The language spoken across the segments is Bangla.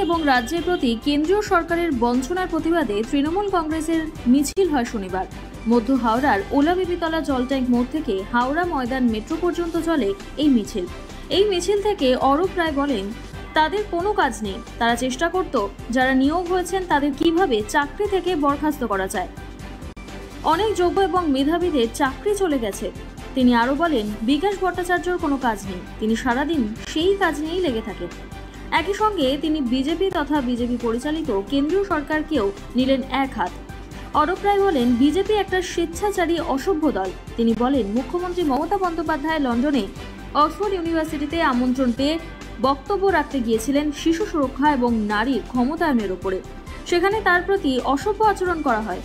এবং রাজ্যের প্রতি কেন্দ্রীয় সরকারের বঞ্চনার প্রতিবাদে তৃণমূল কংগ্রেসের মিছিল হয় শনিবার। মধ্য হাওড়ার ওলাবিবিতলা জল ট্যাঙ্ক মোড় থেকে হাওড়া ময়দান মেট্রো পর্যন্ত চলে এই মিছিল। এই মিছিল থেকে অরূপ রায় বলেন, তাদের কোনো কাজ নেই। তারা চেষ্টা করত যারা নিয়োগ হয়েছেন তাদের কিভাবে চাকরি থেকে বরখাস্ত করা যায়। অনেক যোগ্য এবং মেধাবীদের চাকরি চলে গেছে। তিনি আরও বলেন, বিকাশ ভট্টাচার্যর কোনো কাজ নেই, তিনি সারাদিন সেই কাজ নিয়েই লেগে থাকেন। একই সঙ্গে তিনি বিজেপি তথা বিজেপি পরিচালিত কেন্দ্রীয় সরকারকেও নিলেন এক হাত। অরূপ রায় বলেন, বিজেপি একটা স্বেচ্ছাচারী অসভ্য দল। তিনি বলেন, মুখ্যমন্ত্রী মমতা বন্দ্যোপাধ্যায় লন্ডনে অক্সফোর্ড ইউনিভার্সিটিতে আমন্ত্রণ পেয়ে বক্তব্য রাখতে গিয়েছিলেন শিশু সুরক্ষা এবং নারীর ক্ষমতায়নের ওপরে। সেখানে তার প্রতি অসভ্য আচরণ করা হয়।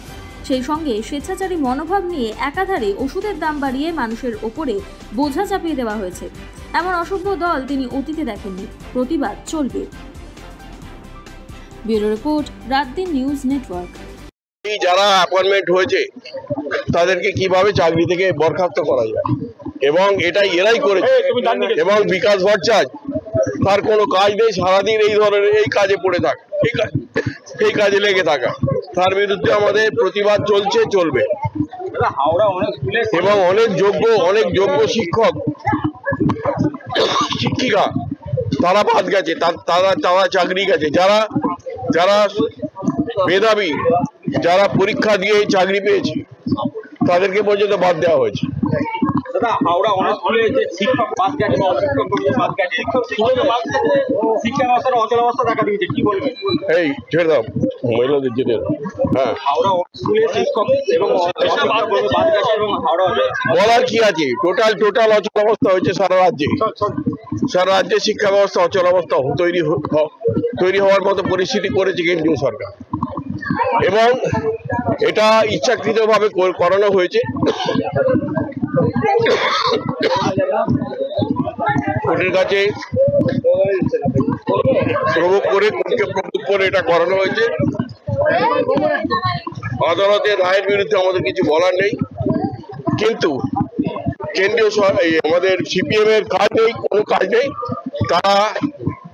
সেই সঙ্গে স্বেচ্ছাচারী মনোভাব নিয়ে একাধারে ওষুধের দাম বাড়িয়ে মানুষের ওপরে বোঝা চাপিয়ে দেওয়া হয়েছে। এমন অসভ্য দল তিনি অতীতে দেখেননি। প্রতিবাদ চলবে। Bureau report, রাতদিন news network. যারা অ্যাপয়েন্টমেন্ট হয়েছে তাদেরকে কিভাবে চাকরি থেকে বরখাস্ত করা যায় এবং এটাই এরাই করেছে। এবং বিকাশ ভট্টাচার্য তার কোনো কাজ নেই, সারাদিন এই ধরনের এই কাজে পড়ে থাকা, এই কাজে লেগে থাকা, তার বিরুদ্ধে আমাদের প্রতিবাদ চলবে। এবং অনেক যোগ্য শিক্ষক শিক্ষিকা তারা বাদ গেছে, তারা চাকরি গেছে। যারা মেধাবী, যারা পরীক্ষা দিয়ে চাকরি পেয়েছে তাদেরকে পর্যন্ত বাদ দেওয়া হয়েছে। হাওড়া অনেক স্কুলে যে শিক্ষক বাদ গেছে বা অশিক্ষক বাদ গেছে, শিক্ষা ব্যবস্থার অচলাবস্থা দেখা দিয়েছে, কি বলবেন? এই ছেড়ে দাও, মহিলাদের জেনে। হ্যাঁ, হাওড়া স্কুলে শিক্ষক এবং বাদ গেছে এবং হাওড়া বলার কি আছে, টোটাল অচলাবস্থা হয়েছে সারা রাজ্যে শিক্ষা ব্যবস্থা অচলাবস্থা তৈরি হওয়ার মতো পরিস্থিতি করেছে কেন্দ্রীয় সরকার এবং এটা ইচ্ছাকৃতভাবে করানো হয়েছে। কোর্টের কাছে প্রভোগ করে এটা করানো হয়েছে। আদালতের রায়ের বিরুদ্ধে আমাদের কিছু বলার নেই, কিন্তু কেন্দ্রীয় আমাদের সিপিএম এর কাজ নেই, কোনো কাজ নেই, তারা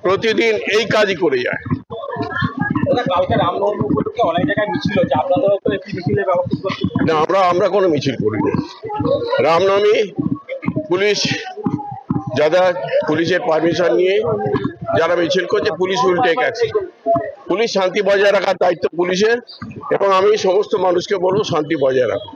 প্রতিদিন এই কাজই করে যায়। না, আমরা কোনো মিছিল করিনি। রামনবমী পুলিশের পারমিশন নিয়ে যারা মিছিল করছে, police will take action. Police শান্তি বজায় রাখার দায়িত্ব পুলিশের, এবং আমি সমস্ত মানুষকে বলবো শান্তি বজায় রাখো।